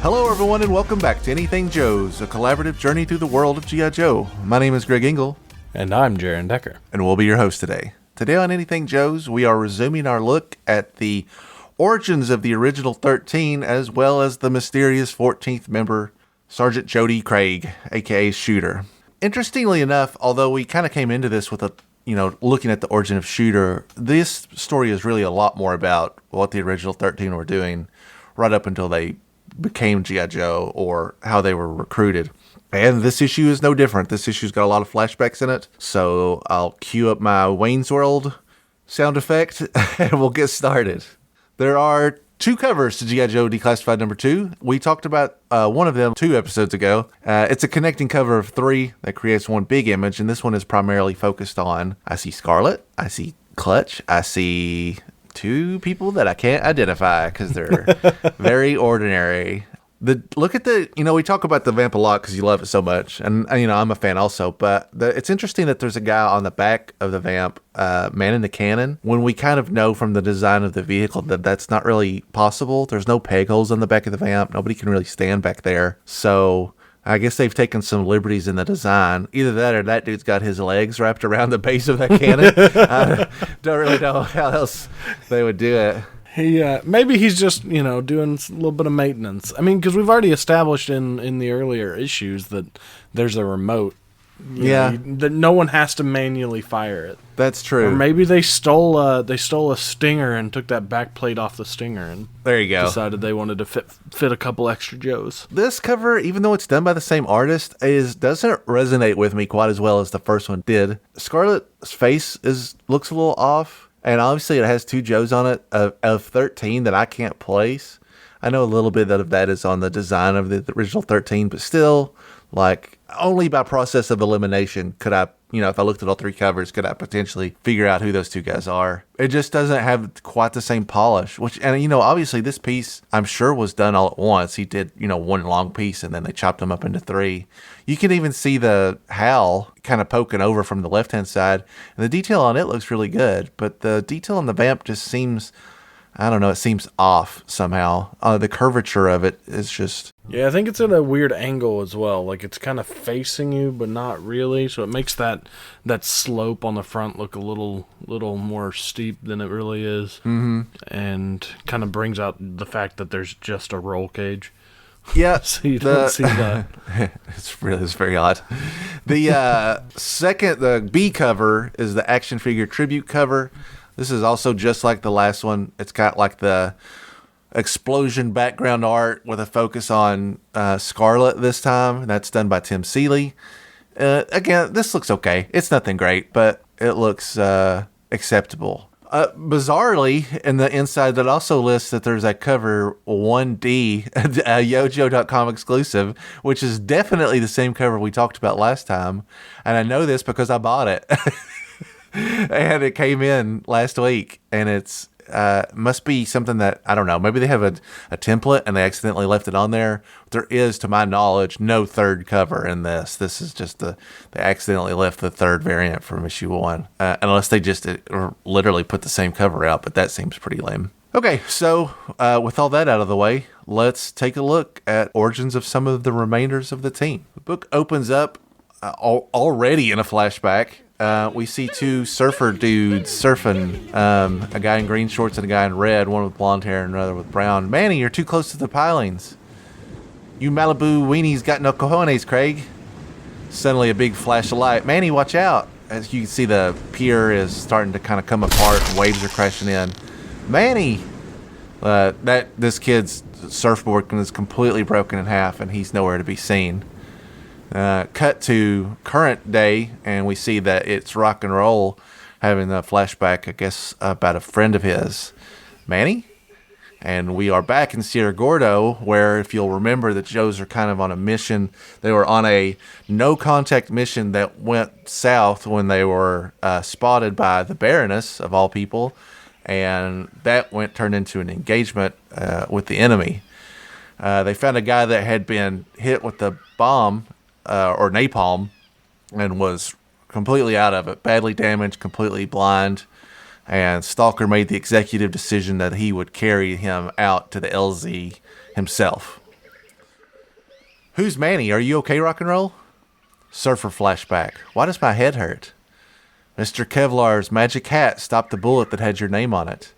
Hello everyone and welcome back to Anything Joe's, a collaborative journey through the world of G.I. Joe. My name is Greg Engel. And I'm Jaren Decker. And we'll be your host today. Today on Anything Joe's, we are resuming our look at the origins of the original 13, as well as the mysterious 14th member, Sergeant Jody Craig, aka Shooter. Interestingly enough, although we kind of came into this with looking at the origin of Shooter, this story is really a lot more about what the original 13 were doing right up until they became G.I. Joe, or how they were recruited. And this issue is no different. This issue's got a lot of flashbacks in it. So I'll cue up my Wayne's World sound effect and we'll get started. There are two covers to G.I. Joe Declassified number 2. We talked about one of them 2 episodes ago. It's a connecting cover of 3 that creates one big image, and this one is primarily focused on, I see Scarlet, I see Clutch, I see 2 people that I can't identify because they're very ordinary. Look at we talk about the vamp a lot because you love it so much, and I'm a fan also, but it's interesting that there's a guy on the back of the vamp, man in the cannon, when we kind of know from the design of the vehicle that that's not really possible. There's no peg holes on the back of the vamp. Nobody can really stand back there. So I guess they've taken some liberties in the design. Either that or that dude's got his legs wrapped around the base of that cannon. I don't really know how else they would do it. Maybe he's just, doing a little bit of maintenance. I mean, because we've already established in the earlier issues that there's a remote. That no one has to manually fire it. That's true. Or maybe they stole a Stinger and took that back plate off the Stinger and there you go. Decided they wanted to fit a couple extra Joes. This cover, even though it's done by the same artist, doesn't resonate with me quite as well as the first one did. Scarlet's face looks a little off, and obviously it has 2 Joes on it of 13 that I can't place. I know a little bit of that is on the design of the original 13, but still, only by process of elimination could I, if I looked at all 3 covers, could I potentially figure out who those 2 guys are. It just doesn't have quite the same polish, obviously this piece, I'm sure, was done all at once. He did, one long piece, and then they chopped them up into 3. You can even see the Hal kind of poking over from the left-hand side, and the detail on it looks really good, but the detail on the vamp just seems, I don't know, it seems off somehow. The curvature of it is just... Yeah, I think it's at a weird angle as well. It's kind of facing you, but not really. So it makes that slope on the front look a little more steep than it really is. Mm-hmm. And kind of brings out the fact that there's just a roll cage. Yeah. So you don't see that. It's very odd. The B cover is the action figure tribute cover. This is also just like the last one. It's got the explosion background art with a focus on Scarlet this time. That's done by Tim Seeley. Again, this looks okay. It's nothing great, but it looks acceptable. Bizarrely, in the inside, that also lists that there's a cover 1D, a Yojo.com exclusive, which is definitely the same cover we talked about last time. And I know this because I bought it. And it came in last week, and it's must be something that, I don't know, maybe they have a template and they accidentally left it on there. There is, to my knowledge, no 3rd cover in this. This is just they accidentally left the 3rd variant from issue 1, unless they just literally put the same cover out, but that seems pretty lame. Okay, so with all that out of the way, let's take a look at origins of some of the remainders of the team. The book opens up already in a flashback. We see 2 surfer dudes surfing, a guy in green shorts and a guy in red, one with blonde hair and another with brown. Manny, you're too close to the pilings. You Malibu weenies got no cojones, Craig. Suddenly a big flash of light. Manny, watch out. As you can see, the pier is starting to kind of come apart and waves are crashing in. Manny! This kid's surfboard is completely broken in half and he's nowhere to be seen. Cut to current day, and we see that it's Rock and Roll having a flashback, I guess, about a friend of his, Manny. And we are back in Sierra Gordo, where, if you'll remember, the Joes are kind of on a mission. They were on a no-contact mission that went south when they were spotted by the Baroness, of all people, and that turned into an engagement with the enemy. They found a guy that had been hit with the bomb, or napalm, and was completely out of it, badly damaged, completely blind, and Stalker made the executive decision that he would carry him out to the LZ himself. Who's Manny? Are you okay, rock and roll? Surfer flashback. Why does my head hurt? Mr. Kevlar's magic hat stopped the bullet that had your name on it.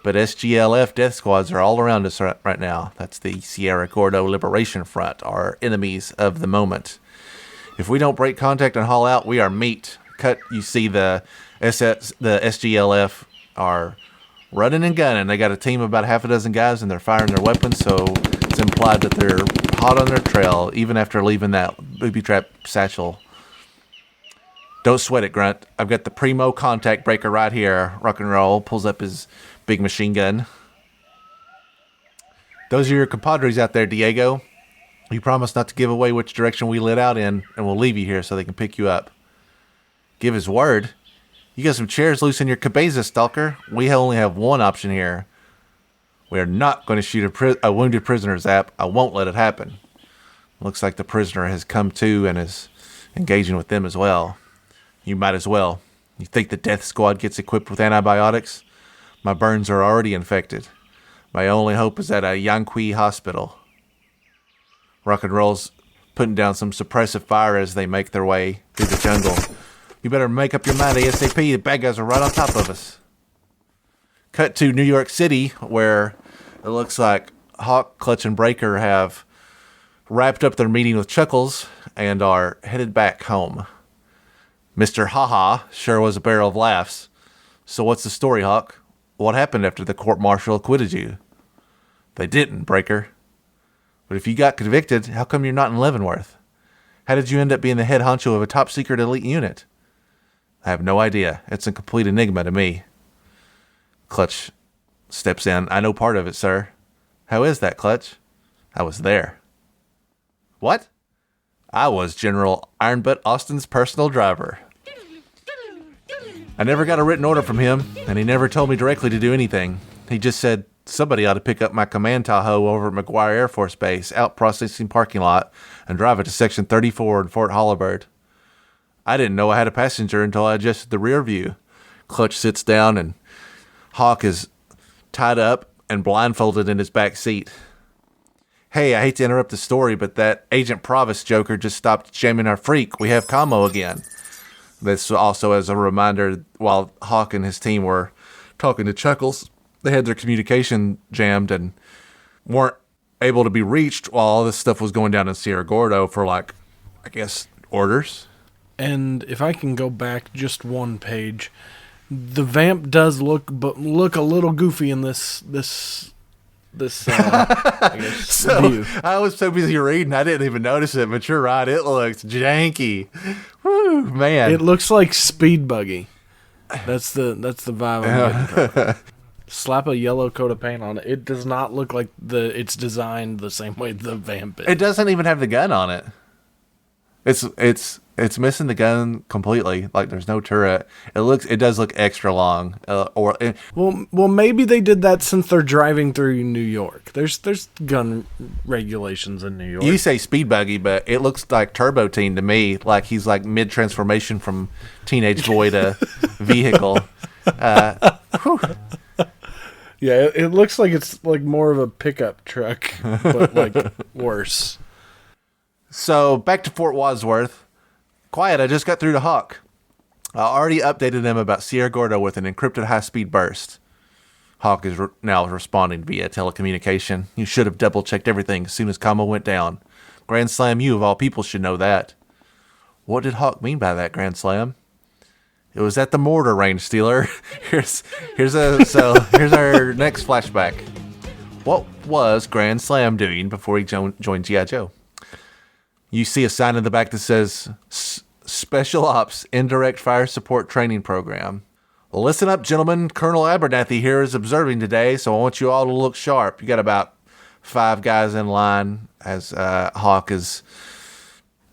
But SGLF death squads are all around us right now. That's the Sierra Gordo Liberation Front, our enemies of the moment. If we don't break contact and haul out, we are meat. Cut. You see the SGLF are running and gunning. They got a team of about half a dozen guys, and they're firing their weapons, so it's implied that they're hot on their trail, even after leaving that booby trap satchel. Don't sweat it, Grunt. I've got the primo contact breaker right here. Rock and roll pulls up his big machine gun. Those are your compadres out there, Diego. You promised not to give away which direction we lit out in, and we'll leave you here so they can pick you up. Give his word? You got some chairs loose in your cabeza, Stalker. We only have one option here. We are not going to shoot a wounded prisoner, Zap. I won't let it happen. Looks like the prisoner has come to and is engaging with them as well. You might as well. You think the death squad gets equipped with antibiotics? My burns are already infected. My only hope is at a Yanqui hospital. Rock and roll's putting down some suppressive fire as they make their way through the jungle. You better make up your mind ASAP. The bad guys are right on top of us. Cut to New York City, where it looks like Hawk, Clutch, and Breaker have wrapped up their meeting with Chuckles and are headed back home. Mr. Haha sure was a barrel of laughs. So what's the story, Hawk? What happened after the court-martial acquitted you? They didn't, Breaker. But if you got convicted, how come you're not in Leavenworth? How did you end up being the head honcho of a top-secret elite unit? I have no idea. It's a complete enigma to me. Clutch steps in. I know part of it, sir. How is that, Clutch? I was there. What? I was General Ironbutt Austin's personal driver. I never got a written order from him, and he never told me directly to do anything. He just said, somebody ought to pick up my command Tahoe over at McGuire Air Force Base, out processing parking lot, and drive it to Section 34 in Fort Hollowbird. I didn't know I had a passenger until I adjusted the rear view. Clutch sits down, and Hawk is tied up and blindfolded in his back seat. Hey, I hate to interrupt the story, but that Agent Provis joker just stopped jamming our freak. We have commo again. This also as a reminder, while Hawk and his team were talking to Chuckles, they had their communication jammed and weren't able to be reached while all this stuff was going down in Sierra Gordo for, like, I guess, orders. And if I can go back just one page, the vamp does look a little goofy in this I guess, view. I was so busy reading, I didn't even notice it, but you're right, it looks janky. Woo, man. It looks like Speed Buggy. That's the vibe I'm getting from it. Slap a yellow coat of paint on it. It does not look like it's designed the same way the vamp is. It doesn't even have the gun on it. It's missing the gun completely. Like, there's no turret. It does look extra long. Well, maybe they did that since they're driving through New York. There's gun regulations in New York. You say speed buggy, but it looks like Turbo Teen to me. Like he's like mid transformation from teenage boy to vehicle. Yeah, it looks like it's like more of a pickup truck, but like worse. So back to Fort Wadsworth. Quiet, I just got through to Hawk. I already updated them about Sierra Gordo with an encrypted high-speed burst. Hawk is now responding via telecommunication. You should have double-checked everything as soon as combo went down. Grand Slam, you of all people should know that. What did Hawk mean by that, Grand Slam? It was at the mortar range, Steeler. Here's our next flashback. What was Grand Slam doing before he joined G.I. Joe? You see a sign in the back that says Special Ops Indirect Fire Support Training Program. Well, listen up, gentlemen. Colonel Abernathy here is observing today, so I want you all to look sharp. You got about 5 guys in line as Hawk is,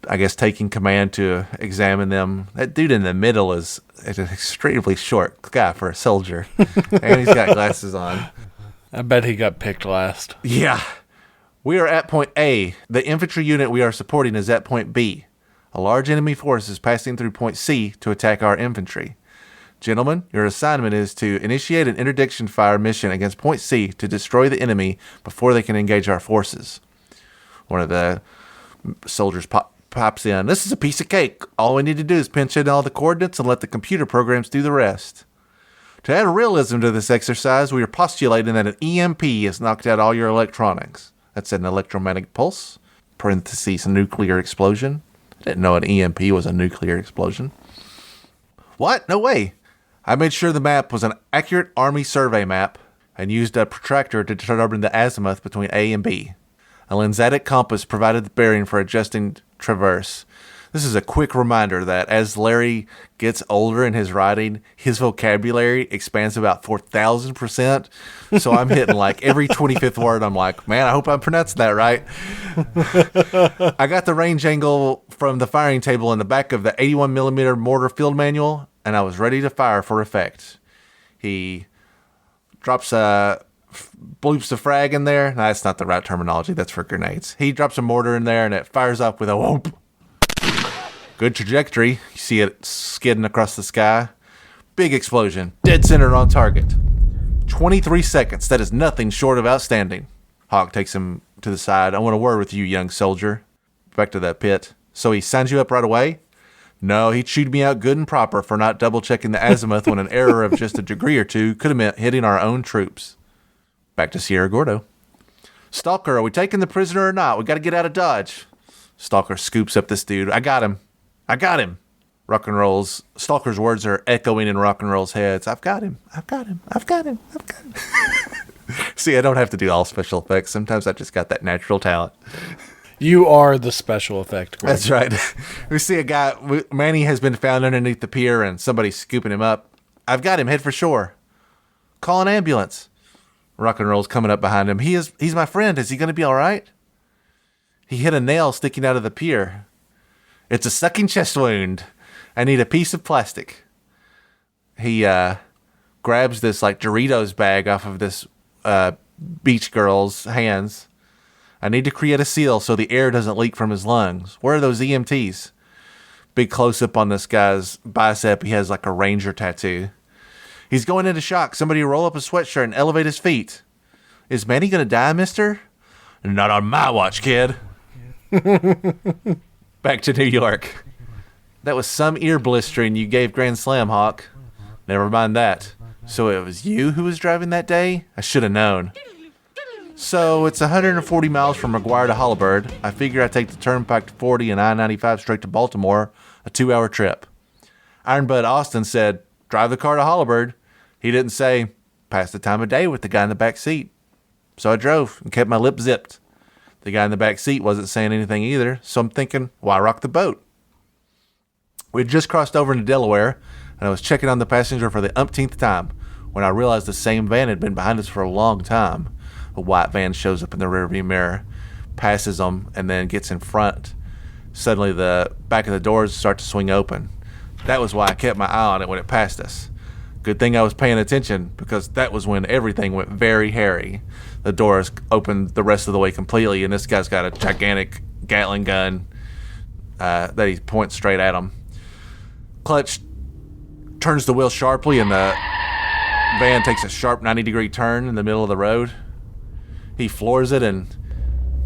I guess, taking command to examine them. That dude in the middle is an extremely short guy for a soldier, and he's got glasses on. I bet he got picked last. Yeah. We are at point A. The infantry unit we are supporting is at point B. A large enemy force is passing through point C to attack our infantry. Gentlemen, your assignment is to initiate an interdiction fire mission against point C to destroy the enemy before they can engage our forces. One of the Soldiers pops in. This is a piece of cake. All we need to do is pinch in all the coordinates and let the computer programs do the rest. To add realism to this exercise, we are postulating that an EMP has knocked out all your electronics. That's an electromagnetic pulse, parentheses, nuclear explosion. I didn't know an EMP was a nuclear explosion. What? No way. I made sure the map was an accurate Army survey map and used a protractor to determine the azimuth between A and B. A lensatic compass provided the bearing for adjusting traverse. This is a quick reminder that as Larry gets older in his writing, his vocabulary expands about 4,000%. So I'm hitting like every 25th word. I'm like, man, I hope I'm pronouncing that right. I got the range angle from the firing table in the back of the 81 millimeter mortar field manual, and I was ready to fire for effect. He drops bloops the frag in there. No, that's not the right terminology. That's for grenades. He drops a mortar in there, and it fires up with a whoop. Good trajectory. You see it skidding across the sky. Big explosion. Dead center on target. 23 seconds. That is nothing short of outstanding. Hawk takes him to the side. I want a word with you, young soldier. Back to that pit. So he signs you up right away? No, he chewed me out good and proper for not double-checking the azimuth when an error of just a degree or two could have meant hitting our own troops. Back to Sierra Gordo. Stalker, are we taking the prisoner or not? We got to get out of Dodge. Stalker scoops up this dude. I got him. Rock and Roll's Stalker's words are echoing in Rock and Roll's heads. I've got him. See, I don't have to do all special effects. Sometimes I just got that natural talent. You are the special effect, Greg. That's right. We see a guy, Manny has been found underneath the pier and somebody's scooping him up. I've got him. Head for shore. Call an ambulance. Rock and Roll's coming up behind him. He's my friend. Is he going to be all right? He hit a nail sticking out of the pier. It's a sucking chest wound. I need a piece of plastic. He grabs this like Doritos bag off of this beach girl's hands. I need to create a seal so the air doesn't leak from his lungs. Where are those EMTs? Big close-up on this guy's bicep. He has like a ranger tattoo. He's going into shock. Somebody roll up a sweatshirt and elevate his feet. Is Manny going to die, mister? Not on my watch, kid. Back to New York. That was some ear blistering you gave Grand Slam, Hawk. Never mind that. So it was you who was driving that day? I should have known. So it's 140 miles from McGuire to Holabird. I figure I take the Turnpike to 40 and I-95 straight to Baltimore, a 2-hour trip. Iron Bud Austin said, drive the car to Holabird. He didn't say, pass the time of day with the guy in the back seat. So I drove and kept my lips zipped. The guy in the back seat wasn't saying anything either, so I'm thinking, why rock the boat? We had just crossed over into Delaware, and I was checking on the passenger for the umpteenth time when I realized the same van had been behind us for a long time. A white van shows up in the rearview mirror, passes them, and then gets in front. Suddenly, the back of the doors start to swing open. That was why I kept my eye on it when it passed us. Good thing I was paying attention, because that was when everything went very hairy. The doors opened the rest of the way completely, and this guy's got a gigantic Gatling gun that he points straight at him. Clutch turns the wheel sharply, and the van takes a sharp 90-degree turn in the middle of the road. He floors it, and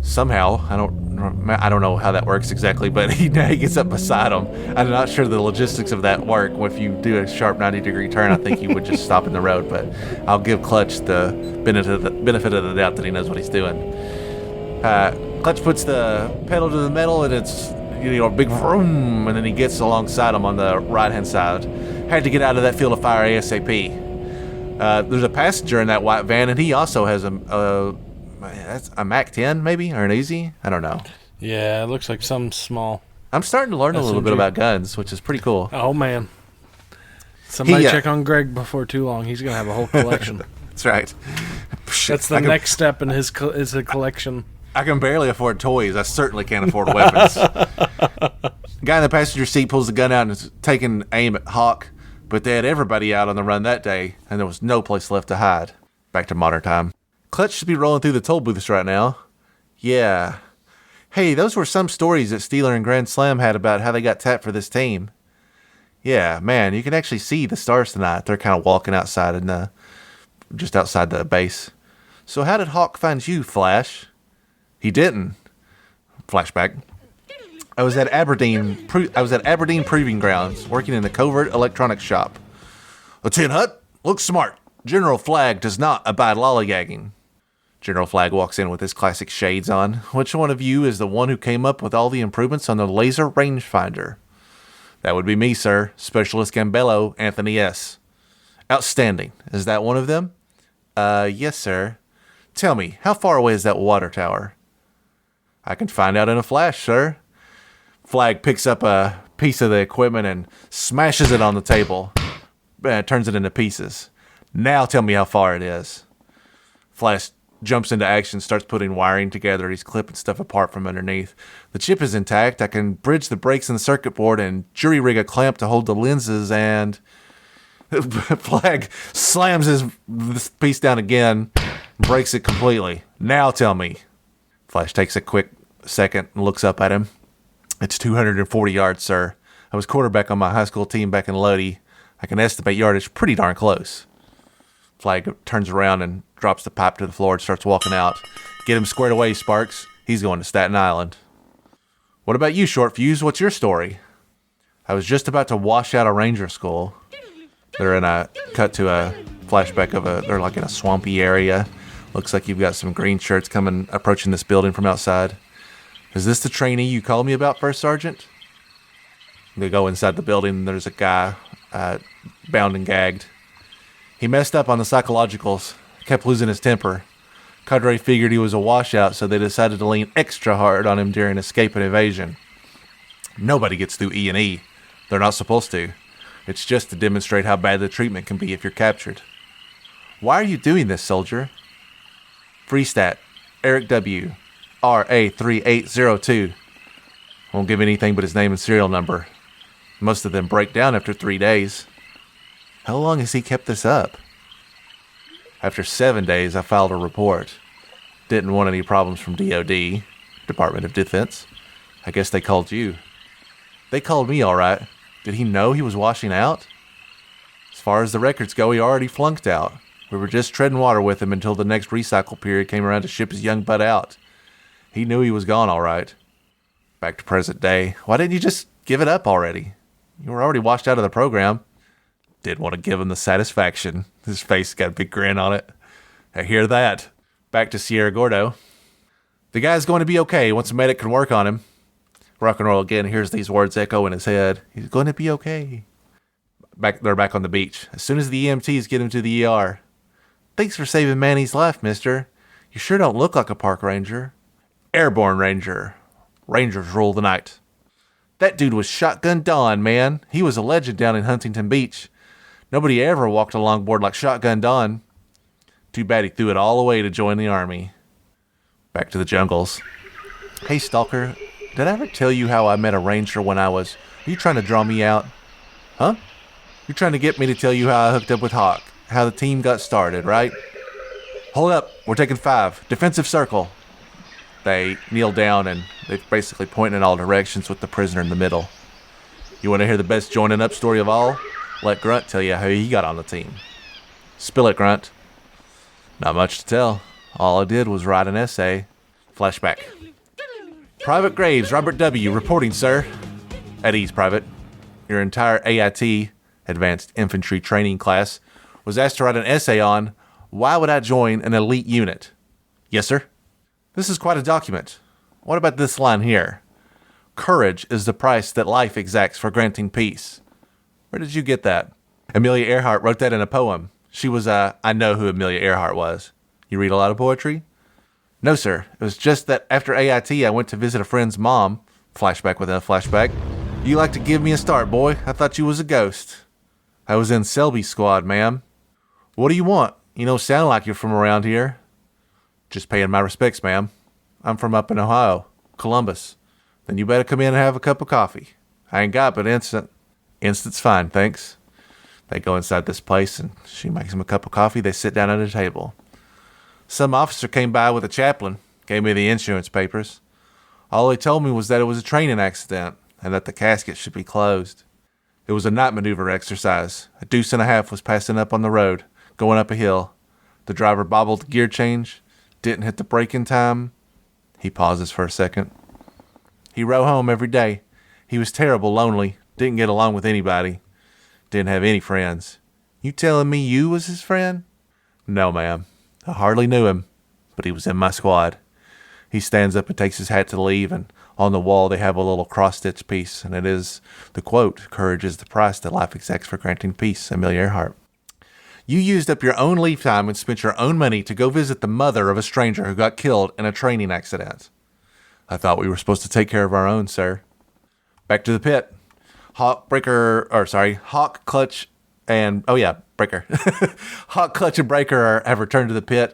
somehow, I don't know how that works exactly, but he gets up beside him. I'm not sure the logistics of that work. If you do a sharp 90-degree turn, I think he would just stop in the road, but I'll give Clutch the benefit of the doubt that he knows what he's doing. Clutch puts the pedal to the metal, and it's a big vroom, and then he gets alongside him on the right-hand side. Had to get out of that field of fire ASAP. There's a passenger in that white van, and he also has that's a Mac 10 maybe, or an Easy. I don't know. Yeah, it looks like some small. I'm starting to learn a little bit about guns, which is pretty cool. Oh man, somebody check on Greg before too long. He's gonna have a whole collection. That's right. That's the next step in his collection. I can barely afford toys. I certainly can't afford weapons. Guy in the passenger seat pulls the gun out and is taking aim at Hawk, but they had everybody out on the run that day, and there was no place left to hide. Back to modern time. Clutch should be rolling through the toll booths right now. Yeah. Hey, those were some stories that Steeler and Grand Slam had about how they got tapped for this team. Yeah, man, you can actually see the stars tonight. They're kind of walking outside just outside the base. So how did Hawk find you, Flash? He didn't. Flashback. I was at Aberdeen Proving Grounds, working in the covert electronics shop. Lieutenant Hutt, look smart. General Flagg does not abide lollygagging. General Flagg walks in with his classic shades on. Which one of you is the one who came up with all the improvements on the laser rangefinder? That would be me, sir. Specialist Gambello, Anthony S. Outstanding. Is that one of them? Yes, sir. Tell me, how far away is that water tower? I can find out in a flash, sir. Flagg picks up a piece of the equipment and smashes it on the table. Turns it into pieces. Now tell me how far it is. Flash jumps into action, starts putting wiring together. He's clipping stuff apart from underneath. The chip is intact. I can bridge the breaks in the circuit board and jury rig a clamp to hold the lenses, and Flagg slams this piece down again, breaks it completely. Now tell me. Flash takes a quick second and looks up at him. It's 240 yards, sir. I was quarterback on my high school team back in Lodi. I can estimate yardage pretty darn close. Flagg turns around and drops the pipe to the floor and starts walking out. Get him squared away, Sparks. He's going to Staten Island. What about you, Short Fuse? What's your story? I was just about to wash out of Ranger School. They're in a cut to a flashback of they're like in a swampy area. Looks like you've got some green shirts approaching this building from outside. Is this the trainee you called me about, First Sergeant? They go inside the building and there's a guy bound and gagged. He messed up on the psychologicals, kept losing his temper. Cadre figured he was a washout, so they decided to lean extra hard on him during escape and evasion. Nobody gets through E&E. They're not supposed to. It's just to demonstrate how bad the treatment can be if you're captured. Why are you doing this, soldier? Freestat, Eric W., RA3802. Won't give anything but his name and serial number. Most of them break down after 3 days. How long has he kept this up? After 7 days, I filed a report. Didn't want any problems from DOD, Department of Defense. I guess they called you. They called me, all right. Did he know he was washing out? As far as the records go, he already flunked out. We were just treading water with him until the next recycle period came around to ship his young butt out. He knew he was gone, all right. Back to present day. Why didn't you just give it up already? You were already washed out of the program. Didn't want to give him the satisfaction. His face got a big grin on it. I hear that. Back to Sierra Gordo. The guy's going to be okay once a medic can work on him. Rock and roll again hears these words echo in his head. He's going to be okay. They're back on the beach. As soon as the EMTs get him to the ER. Thanks for saving Manny's life, mister. You sure don't look like a park ranger. Airborne ranger. Rangers rule the night. That dude was Shotgun Don, man. He was a legend down in Huntington Beach. Nobody ever walked a longboard like Shotgun Don. Too bad he threw it all away to join the army. Back to the jungles. Hey, Stalker. Did I ever tell you how I met a ranger when I was... Are you trying to draw me out? Huh? You're trying to get me to tell you how I hooked up with Hawk. How the team got started, right? Hold up. We're taking 5. Defensive circle. They kneel down and they're basically pointing in all directions with the prisoner in the middle. You want to hear the best joining up story of all? Let Grunt tell you how he got on the team. Spill it, Grunt. Not much to tell. All I did was write an essay. Flashback. Private Graves, Robert W., reporting, sir. At ease, Private. Your entire AIT, Advanced Infantry Training class, was asked to write an essay on why would I join an elite unit? Yes, sir. This is quite a document. What about this line here? Courage is the price that life exacts for granting peace. Where did you get that? Amelia Earhart wrote that in a poem. She was, I know who Amelia Earhart was. You read a lot of poetry? No, sir. It was just that after AIT, I went to visit a friend's mom. Flashback within a flashback. You like to give me a start, boy. I thought you was a ghost. I was in Selby's squad, ma'am. What do you want? You don't sound like you're from around here. Just paying my respects, ma'am. I'm from up in Ohio, Columbus. Then you better come in and have a cup of coffee. I ain't got but instant. Instant's fine, thanks. They go inside this place and she makes him a cup of coffee. They sit down at a table. Some officer came by with a chaplain, gave me the insurance papers. All he told me was that it was a training accident and that the casket should be closed. It was a night maneuver exercise. A deuce and a half was passing up on the road, going up a hill. The driver bobbled the gear change, didn't hit the brake in time. He pauses for a second. He rode home every day. He was terrible lonely. Didn't get along with anybody. Didn't have any friends. You telling me you was his friend? No, ma'am. I hardly knew him, but he was in my squad. He stands up and takes his hat to leave, and on the wall they have a little cross-stitch piece, and it is the quote, "Courage is the price that life exacts for granting peace," Amelia Earhart. You used up your own leave time and spent your own money to go visit the mother of a stranger who got killed in a training accident. I thought we were supposed to take care of our own, sir. Back to the pit. Hawk, Clutch, and Breaker. Hawk, Clutch, and Breaker have returned to the pit.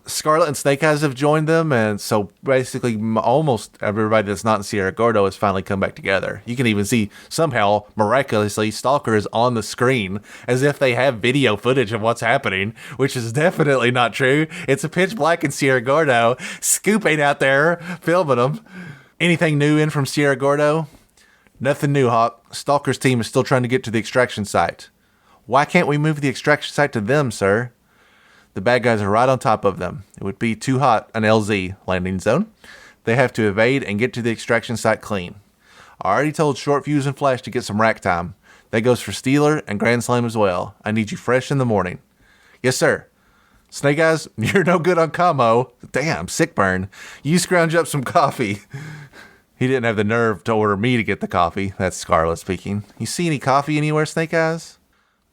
Scarlet and Snake Eyes have joined them, and so basically almost everybody that's not in Sierra Gordo has finally come back together. You can even see somehow, miraculously, Stalker is on the screen as if they have video footage of what's happening, which is definitely not true. It's a pitch black in Sierra Gordo. Scoop ain't out there filming them. Anything new in from Sierra Gordo? Nothing new, Hawk. Stalker's team is still trying to get to the extraction site. Why can't we move the extraction site to them, sir? The bad guys are right on top of them. It would be too hot an LZ landing zone. They have to evade and get to the extraction site clean. I already told Short Fuse and Flash to get some rack time. That goes for Steeler and Grand Slam as well. I need you fresh in the morning. Yes, sir. Snake Eyes, you're no good on commo. Damn, sick burn. You scrounge up some coffee. He didn't have the nerve to order me to get the coffee. That's Scarlet speaking. You see any coffee anywhere, Snake Eyes?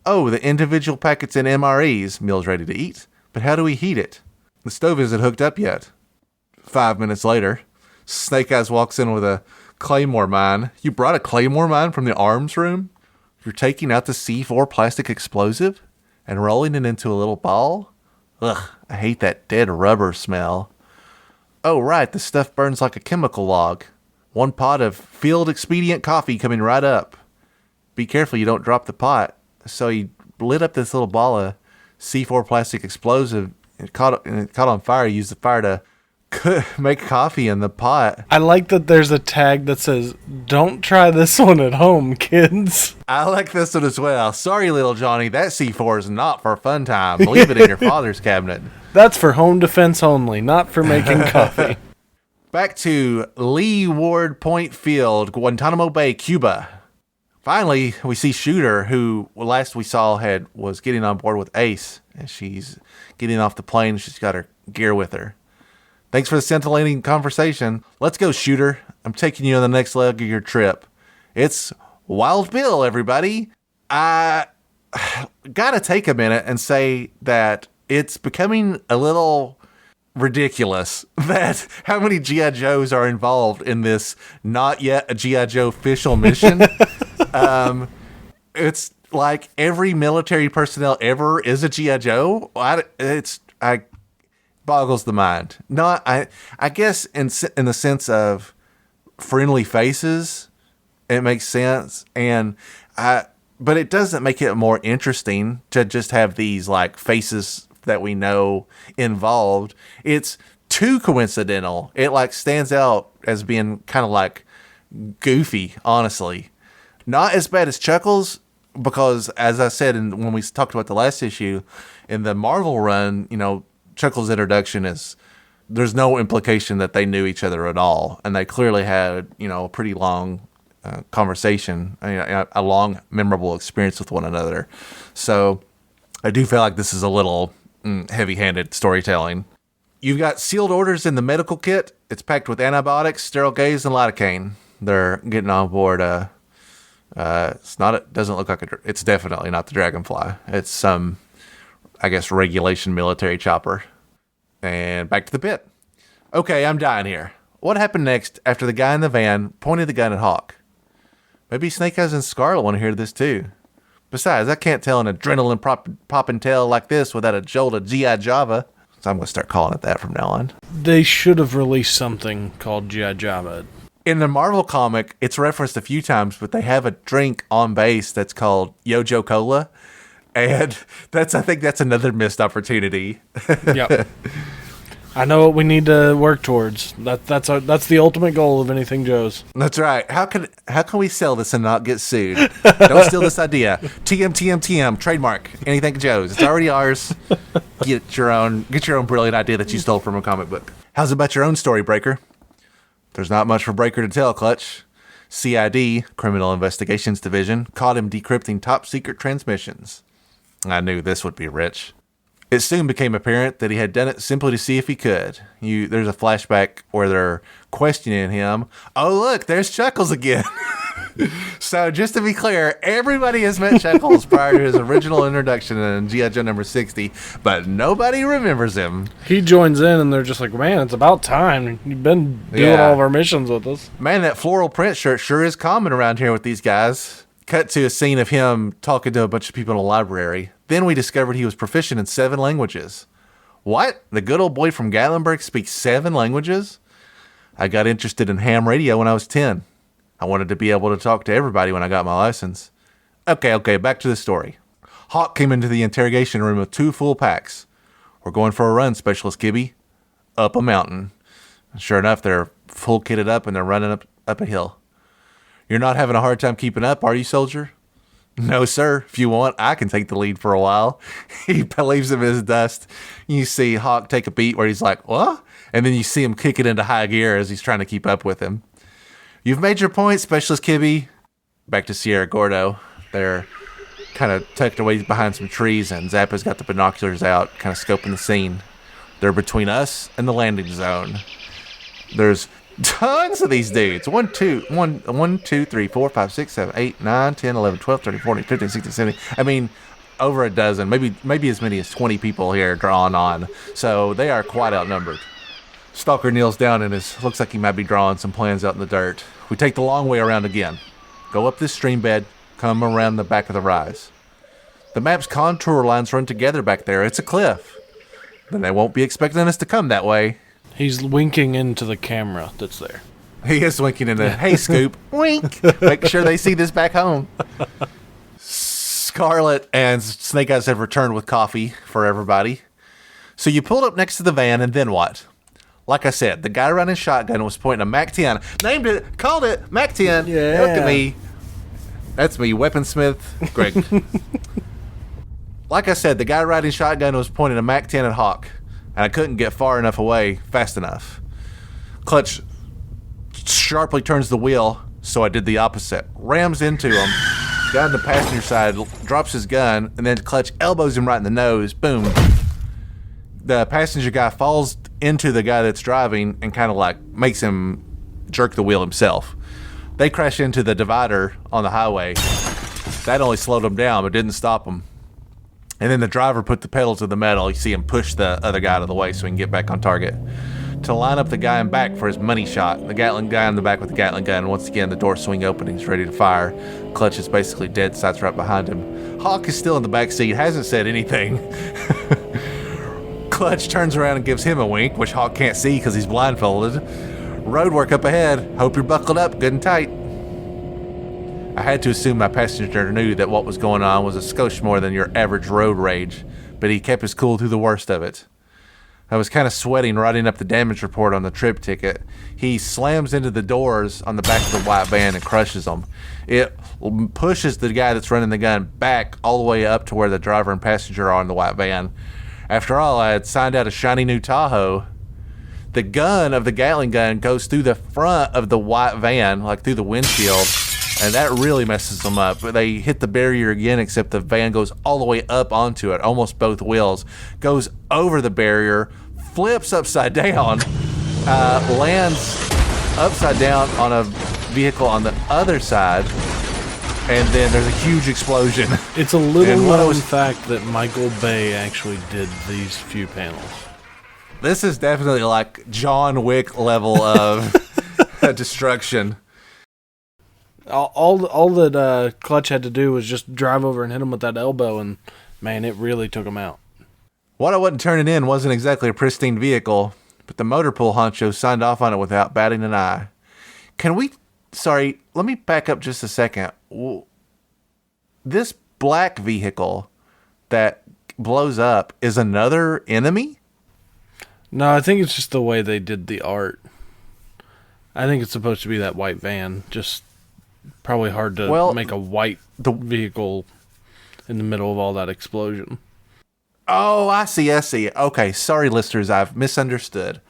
Oh, the individual packets in MREs. Meal's ready to eat. But how do we heat it? The stove isn't hooked up yet. 5 minutes later, Snake Eyes walks in with a claymore mine. You brought a claymore mine from the arms room? You're taking out the C4 plastic explosive and rolling it into a little ball? Ugh, I hate that dead rubber smell. Oh, right, the stuff burns like a chemical log. 1 pot of field expedient coffee coming right up. Be careful you don't drop the pot. So he lit up this little ball of C4 plastic explosive. It caught on fire. He used the fire to make coffee in the pot. I like that there's a tag that says, "Don't try this one at home, kids." I like this one as well. Sorry, little Johnny, that C4 is not for fun time. Leave it in your father's cabinet. That's for home defense only, not for making coffee. Back to Lee Ward Point Field, Guantanamo Bay, Cuba. Finally, we see Shooter, who last we saw was getting on board with Ace, and she's getting off the plane. She's got her gear with her. Thanks for the scintillating conversation. Let's go, Shooter. I'm taking you on the next leg of your trip. It's Wild Bill, everybody. I gotta take a minute and say that it's becoming a little ridiculous that how many G.I. Joes are involved in this not yet a G.I. Joe official mission. It's like every military personnel ever is a G.I. Joe. I boggles the mind. I guess in the sense of friendly faces, it makes sense, but it doesn't make it more interesting to just have these like faces that we know involved. It's too coincidental. It like stands out as being kind of like goofy, honestly. Not as bad as Chuckles, because as I said when we talked about the last issue, in the Marvel run, Chuckles' introduction is there's no implication that they knew each other at all, and they clearly had a pretty long conversation, a long memorable experience with one another. So I do feel like this is a little heavy-handed storytelling. You've got sealed orders in the medical kit. It's packed with antibiotics, sterile gauze, and lidocaine. They're getting on board. It doesn't look like it's definitely not the Dragonfly. It's some, I guess, regulation military chopper. And back to the pit. Okay, I'm dying here. What happened next after the guy in the van pointed the gun at Hawk? Maybe Snake Eyes and Scarlet want to hear this too. Besides, I can't tell an adrenaline popping tale like this without a jolt of G.I. Java. So I'm going to start calling it that from now on. They should have released something called G.I. Java. In the Marvel comic, it's referenced a few times, but they have a drink on base that's called Yojo Cola. And I think that's another missed opportunity. Yep. I know what we need to work towards. That's the ultimate goal of Anything Joe's. That's right. How can we sell this and not get sued? Don't steal this idea. TM trademark Anything Joe's. It's already ours. Get your own brilliant idea that you stole from a comic book. How's about your own story, Breaker? There's not much for Breaker to tell, Clutch. CID, Criminal Investigations Division, caught him decrypting top-secret transmissions. I knew this would be rich. It soon became apparent that he had done it simply to see if he could. There's a flashback where they're questioning him. Oh, look, there's Chuckles again. So, just to be clear, everybody has met Chuckles prior to his original introduction in G.I. Joe number 60, but nobody remembers him. He joins in, and they're just like, man, it's about time. You've been doing all of our missions with us. Man, that floral print shirt sure is common around here with these guys. Cut to a scene of him talking to a bunch of people in a library. Then we discovered he was proficient in 7 languages. What? The good old boy from Gatlinburg speaks 7 languages? I got interested in ham radio when I was 10. I wanted to be able to talk to everybody when I got my license. Okay, back to the story. Hawk came into the interrogation room with 2 full packs. We're going for a run, Specialist Gibby. Up a mountain. Sure enough, they're full kitted up and they're running up a hill. You're not having a hard time keeping up, are you, soldier? No, sir. If you want, I can take the lead for a while. He believes him in his dust. You see Hawk take a beat where he's like, what? And then you see him kick it into high gear as he's trying to keep up with him. You've made your point, Specialist Kibby. Back to Sierra Gordo. They're kind of tucked away behind some trees, and Zappa's got the binoculars out, kind of scoping the scene. They're between us and the landing zone. There's tons of these dudes. 1, 2, 3, 4, 5, 6, 7, 8, 9, 10, 11, 12, 13, 14, 15, 16, 17. I mean, over a dozen, maybe as many as 20 people here drawn on. So they are quite outnumbered. Stalker kneels down and looks like he might be drawing some plans out in the dirt. We take the long way around again. Go up this stream bed, come around the back of the rise. The map's contour lines run together back there. It's a cliff. Then they won't be expecting us to come that way. He's winking into the camera that's there. He is winking into, hey, Scoop, wink. Make sure they see this back home. Scarlet and Snake Eyes have returned with coffee for everybody. So you pulled up next to the van, and then what? Like I said, the guy running shotgun was pointing a MAC-10. Named it, called it MAC-10. Yeah. Look at me. That's me, Weaponsmith Greg. Like I said, the guy riding shotgun was pointing a MAC-10 at Hawk, and I couldn't get far enough away fast enough. Clutch sharply turns the wheel, so I did the opposite. Rams into him. Guy on the passenger side drops his gun, and then Clutch elbows him right in the nose. Boom. The passenger guy falls into the guy that's driving and kind of like makes him jerk the wheel himself. They crash into the divider on the highway. That only slowed them down, but didn't stop them. And then the driver put the pedal to the metal. You see him push the other guy out of the way so he can get back on target. To line up the guy in back for his money shot. The Gatling guy in the back with the Gatling gun. Once again, the doors swing open and he's ready to fire. Clutch is basically dead, sights right behind him. Hawk is still in the back seat, hasn't said anything. Clutch turns around and gives him a wink, which Hawk can't see because he's blindfolded. Road work up ahead. Hope you're buckled up good and tight. I had to assume my passenger knew that what was going on was a skosh more than your average road rage, but he kept his cool through the worst of it. I was kind of sweating writing up the damage report on the trip ticket. He slams into the doors on the back of the white van and crushes them. It pushes the guy that's running the gun back all the way up to where the driver and passenger are in the white van. After all, I had signed out a shiny new Tahoe. The gun of the Gatling gun goes through the front of the white van, like through the windshield, and that really messes them up. They hit the barrier again, except the van goes all the way up onto it, almost both wheels, goes over the barrier, flips upside down, lands upside down on a vehicle on the other side, and then there's a huge explosion. It's a little known fact that Michael Bay actually did these few panels. This is definitely like John Wick level of destruction. All that Clutch had to do was just drive over and hit him with that elbow, and man, it really took him out. What I wasn't turning in wasn't exactly a pristine vehicle, but the motor pool honcho signed off on it without batting an eye. Let me back up just a second. This black vehicle that blows up is another enemy? No, I think it's just the way they did the art. I think it's supposed to be that white van. Just probably hard to make a white vehicle in the middle of all that explosion. Oh, I see. Okay, sorry, listeners, I've misunderstood.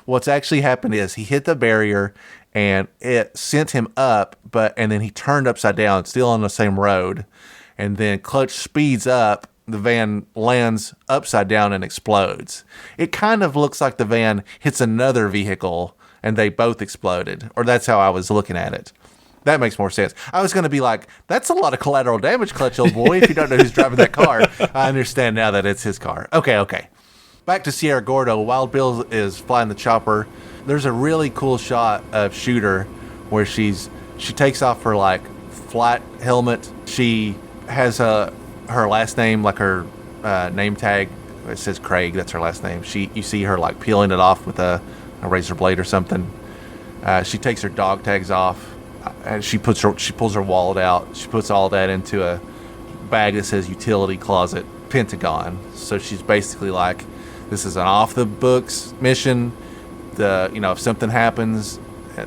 what's actually happened is he hit the barrier and it sent him up, and then he turned upside down, still on the same road. And then Clutch speeds up, the van lands upside down and explodes. It kind of looks like the van hits another vehicle and they both exploded, or that's how I was looking at it. That makes more sense. I was going to be like, that's a lot of collateral damage, Clutch, old boy, if you don't know who's driving that car. I understand now that it's his car. Okay. Back to Sierra Gordo. Wild Bill is flying the chopper. There's a really cool shot of Shooter where she takes off her, like, flight helmet. She has her last name, like her name tag. It says Craig. That's her last name. You see her, like, peeling it off with a razor blade or something. She takes her dog tags off. And she pulls her wallet out. She puts all that into a bag that says utility closet Pentagon. So she's basically like, this is an off the books mission. If something happens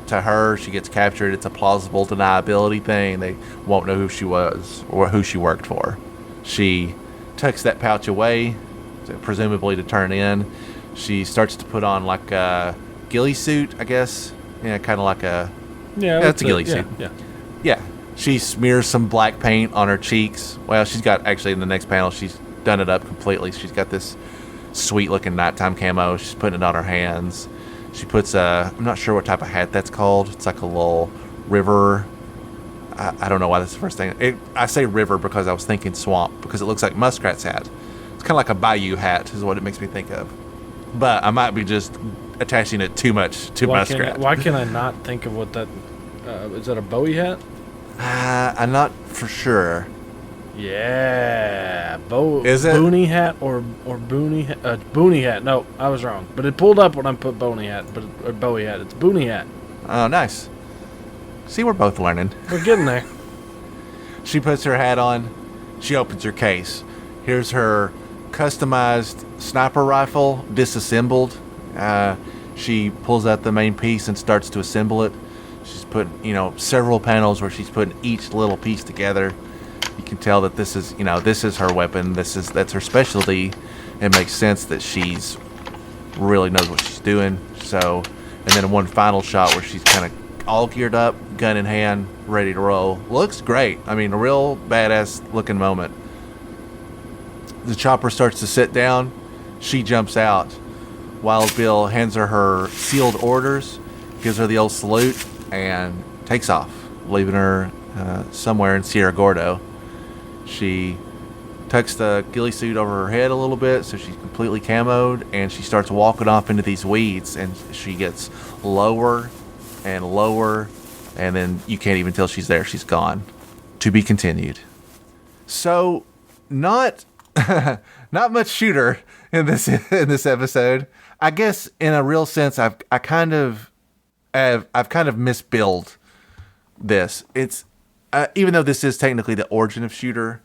to her, she gets captured. It's a plausible deniability thing. They won't know who she was or who she worked for. She tucks that pouch away, presumably to turn in. She starts to put on like a ghillie suit, I guess. Yeah, kind of like a. Yeah, that's a ghillie suit. Yeah. She smears some black paint on her cheeks. Well, she's got, actually, in the next panel, she's done it up completely. She's got this sweet-looking nighttime camo. She's putting it on her hands. She puts I'm not sure what type of hat that's called. It's like a little river. I don't know why that's the first thing. I say river because I was thinking swamp, because it looks like Muskrat's hat. It's kind of like a bayou hat is what it makes me think of. But I might be just attaching it too much to Muskrat. Why can I not think of what that... is that a Bowie hat? I'm not for sure. Yeah, Is it? Boonie hat or Boonie hat? Boonie hat. No, I was wrong. But it pulled up when I put Boney hat, or Bowie hat. It's Boonie hat. Oh, nice. See, we're both learning. We're getting there. She puts her hat on. She opens her case. Here's her customized sniper rifle, disassembled. She pulls out the main piece and starts to assemble it. She's put, several panels where she's putting each little piece together. You can tell that this is her weapon. That's her specialty. It makes sense that she's really knows what she's doing. So, and then one final shot where she's kind of all geared up, gun in hand, ready to roll. Looks great. I mean, a real badass looking moment. The chopper starts to sit down. She jumps out. Wild Bill hands her sealed orders, gives her the old salute, and takes off, leaving her somewhere in Sierra Gordo. She tucks the ghillie suit over her head a little bit so she's completely camoed, and she starts walking off into these weeds, and she gets lower and lower, and then you can't even tell she's there. She's gone. To be continued. So, not much Shooter in this episode. I guess in a real sense, I've kind of misbilled this. It's even though this is technically the origin of Shooter,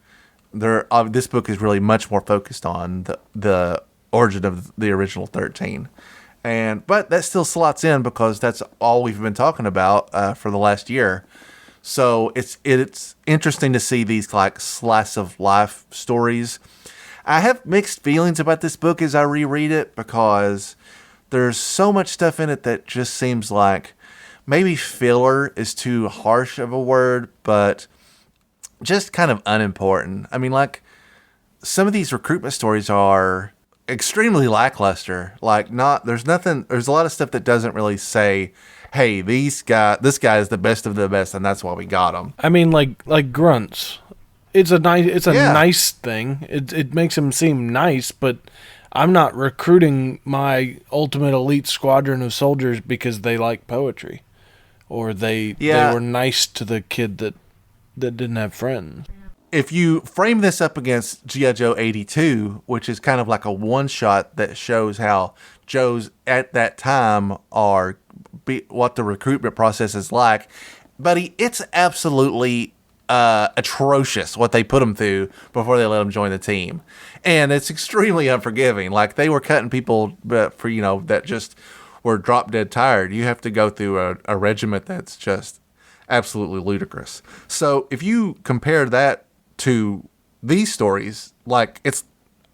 this book is really much more focused on the origin of the original 13, but that still slots in because that's all we've been talking about for the last year. So it's interesting to see these like slice of life stories. I have mixed feelings about this book as I reread it because there's so much stuff in it that just seems like maybe filler is too harsh of a word, but just kind of unimportant. I mean, like, some of these recruitment stories are extremely lackluster. Like, there's a lot of stuff that doesn't really say, hey, this guy is the best of the best, and that's why we got him. I mean, like grunts. It's a nice thing. It makes him seem nice, but I'm not recruiting my ultimate elite squadron of soldiers because they like poetry, or they were nice to the kid that didn't have friends. If you frame this up against G.I. Joe 82, which is kind of like a one-shot that shows how Joes at that time what the recruitment process is like, buddy, it's absolutely atrocious what they put them through before they let them join the team. And it's extremely unforgiving. Like, they were cutting people that just were drop dead tired. You have to go through a regiment that's just absolutely ludicrous. So if you compare that to these stories, like,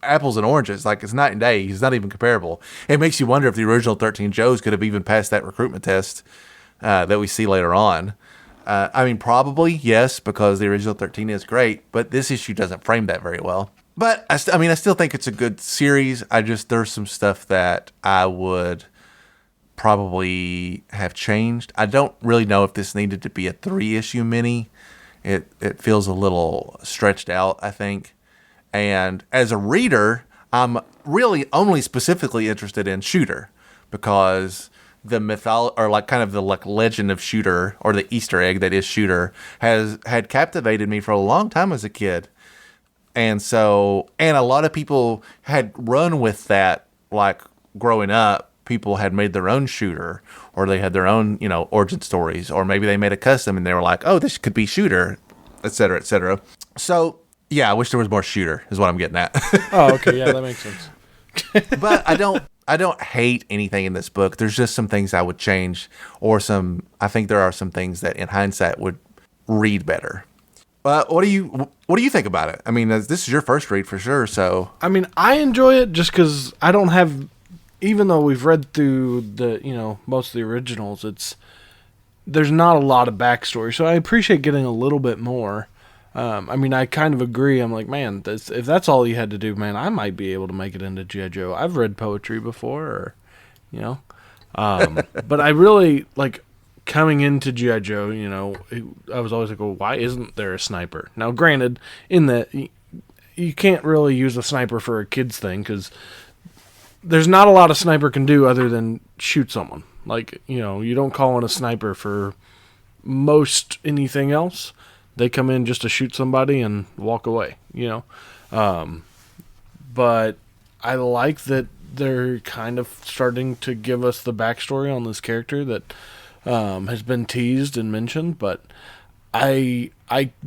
apples and oranges. Like, it's night and day. He's not even comparable. It makes you wonder if the original 13 Joes could have even passed that recruitment test that we see later on. I mean, probably, yes, because the original 13 is great, but this issue doesn't frame that very well. But, I still think it's a good series. There's some stuff that I would probably have changed. I don't really know if this needed to be a 3-issue mini. It feels a little stretched out, I think. And as a reader, I'm really only specifically interested in Shooter, because the legend of Shooter, or the Easter egg that is Shooter, had captivated me for a long time as a kid. And a lot of people had run with that, like, growing up. People had made their own Shooter, or they had their own, origin stories, or maybe they made a custom and they were like, oh, this could be Shooter, et cetera, et cetera. So, yeah, I wish there was more Shooter, is what I'm getting at. Oh, okay, yeah, that makes sense. But I don't hate anything in this book. There's just some things I would change, or I think there are some things that in hindsight would read better. What do you think about it? I mean, this is your first read for sure, so. I mean, I enjoy it just because I don't have, even though we've read through the, most of the originals, there's not a lot of backstory, so I appreciate getting a little bit more. I mean, I kind of agree. I'm like, man, if that's all you had to do, man, I might be able to make it into G.I. Joe. I've read poetry before, but I really, like, coming into G.I. Joe, I was always like, well, why isn't there a sniper? Now, granted, in that, you can't really use a sniper for a kid's thing, because there's not a lot a sniper can do other than shoot someone. Like, you don't call in a sniper for most anything else. They come in just to shoot somebody and walk away, But I like that they're kind of starting to give us the backstory on this character that has been teased and mentioned. But I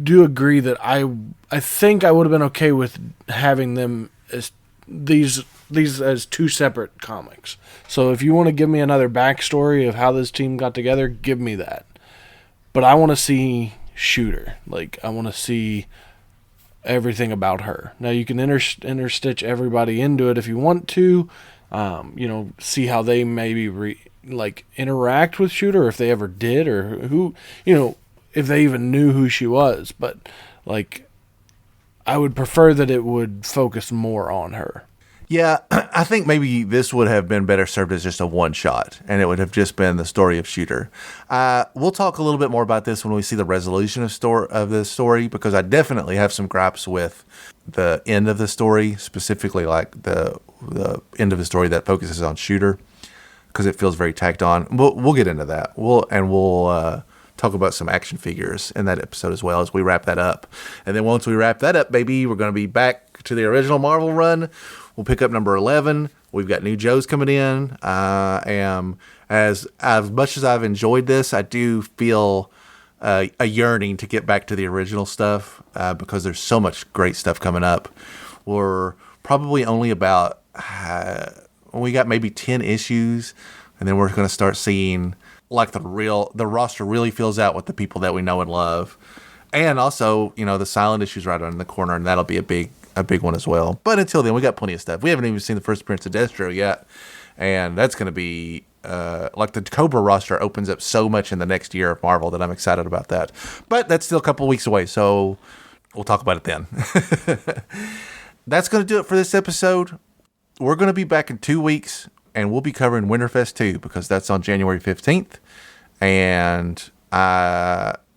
do agree that I think I would have been okay with having them as these as two separate comics. So if you want to give me another backstory of how this team got together, give me that. But I want to see Shooter. Like, I want to see everything about her. Now, you can interstitch everybody into it if you want to, see how they maybe interact with Shooter, or if they ever did, or who, if they even knew who she was. But, like, I would prefer that it would focus more on her. Yeah, I think maybe this would have been better served as just a one-shot, and it would have just been the story of Shooter. We'll talk a little bit more about this when we see the resolution of the story, because I definitely have some gripes with the end of the story, specifically like the end of the story that focuses on Shooter, because it feels very tacked on. We'll get into that. We'll talk about some action figures in that episode as well as we wrap that up. And then once we wrap that up, baby, we're going to be back to the original Marvel run. We'll pick up number 11. We've got new Joes coming in. I am, as much as I've enjoyed this, I do feel a yearning to get back to the original stuff because there's so much great stuff coming up. We're probably only about, we got maybe 10 issues, and then we're going to start seeing like the roster really fills out with the people that we know and love. And also, the silent issue's right on the corner, and that'll be a big one as well. But until then, we got plenty of stuff. We haven't even seen the first appearance of Destro yet, and that's going to be the Cobra roster opens up so much in the next year of Marvel that I'm excited about that. But that's still a couple of weeks away, so we'll talk about it then. That's going to do it for this episode. We're going to be back in 2 weeks, and we'll be covering Winterfest 2 because that's on January 15th, and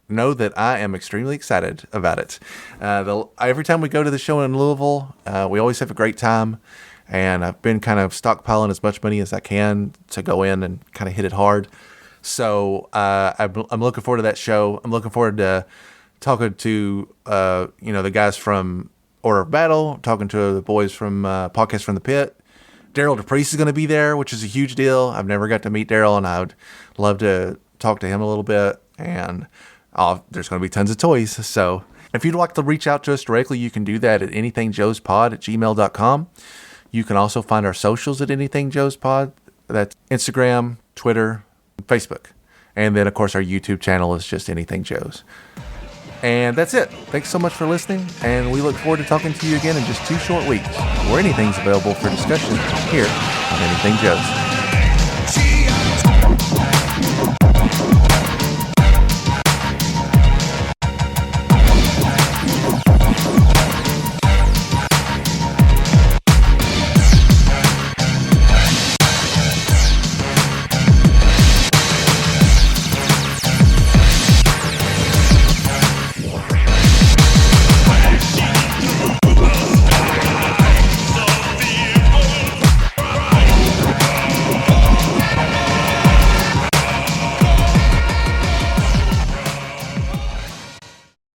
know that I am extremely excited about it. Every time we go to the show in Louisville, we always have a great time, and I've been kind of stockpiling as much money as I can to go in and kind of hit it hard. So I'm looking forward to that show. I'm looking forward to talking to the guys from Order of Battle, talking to the boys from Podcast from the Pit. Daryl DePriest is going to be there, which is a huge deal. I've never got to meet Daryl, and I would love to talk to him a little bit, and there's going to be tons of toys. So if you'd like to reach out to us directly, you can do that at anythingjoespod@gmail.com. You can also find our socials at anythingjoespod. That's Instagram, Twitter, Facebook. And then, of course, our YouTube channel is just Anything Joes. And that's it. Thanks so much for listening, and we look forward to talking to you again in just 2 short weeks, where anything's available for discussion here on Anything Joe's.